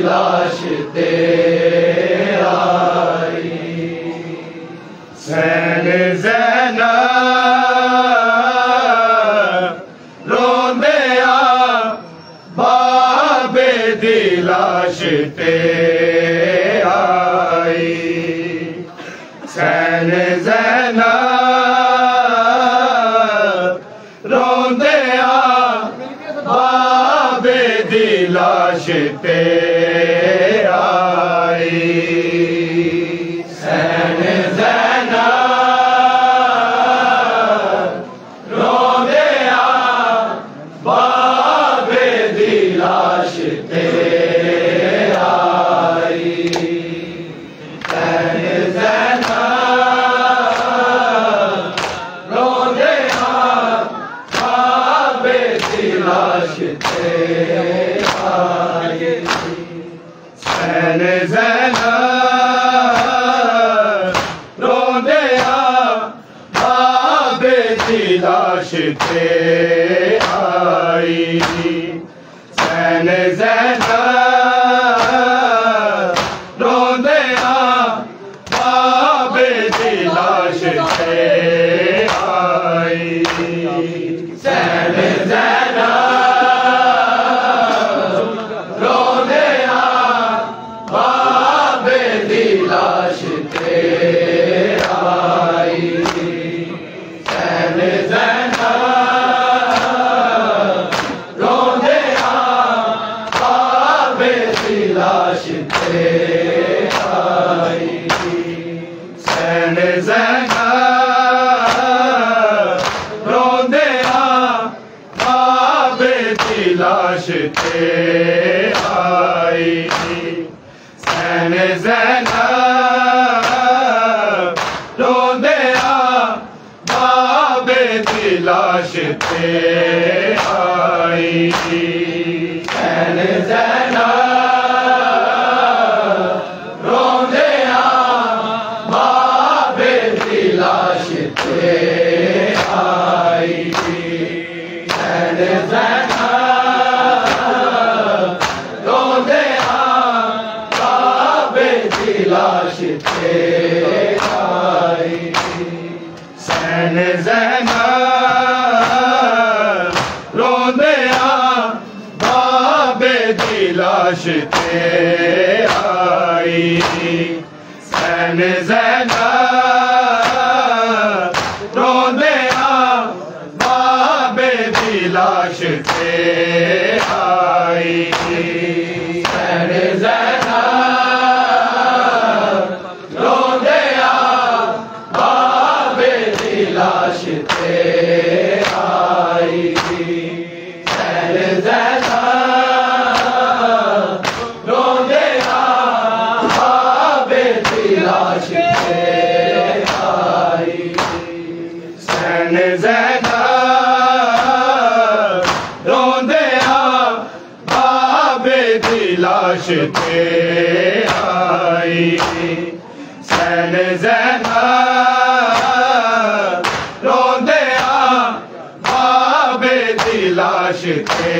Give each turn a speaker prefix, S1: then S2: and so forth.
S1: लाश ते आई।
S2: सैन ज़ैनब रोंदिया बाबे दी लाश ते आई। सैन ज़ैनब रोंदिया बाबे दी लाश ते आई।
S1: सैन ज़ैनब रोंदिया बाबे दी लाश ते आई। सैन ज़ैनब रोंदिया बाबे दी लाश ते आई।
S2: सैन ज़ैनब रोंदिया बाबे दी लाश ते आई। सैन ज़ैनब रोंदिया बाबे दी लाश ते आई।
S1: सैन ज़ैनब रोंदिया बाबे दी लाश ते आई। सैन ज़ैनब रोंदिया बाबे दी लाश ते आई।
S2: सैन ज़ैनब रोंदिया बाबे दी लाश ते आई। सैन ज़ैनब रोंदिया बाबे दी लाश ते आई।
S1: सैन ज़ैनब रोंदिया बाबे दी लाश ते आई। सैन ज़ैनब रोंदिया बाबे दी लाश ते आई।
S2: सैन ज़ैनब रोंदिया बाबे दी लाश ते आई। सैन ज़ैनब रोंदिया बाबे दी लाश ते आई।
S1: सैन ज़ैनब रोंदिया बाबे दी लाश ते आई। सैन ज़ैनब रोंदिया बाबे दी लाश ते आई।
S2: सैन ज़ैनब रोंदिया बाबे दी लाश ते आई। सैन ज़ैनब रोंदिया बाबे दी लाश ते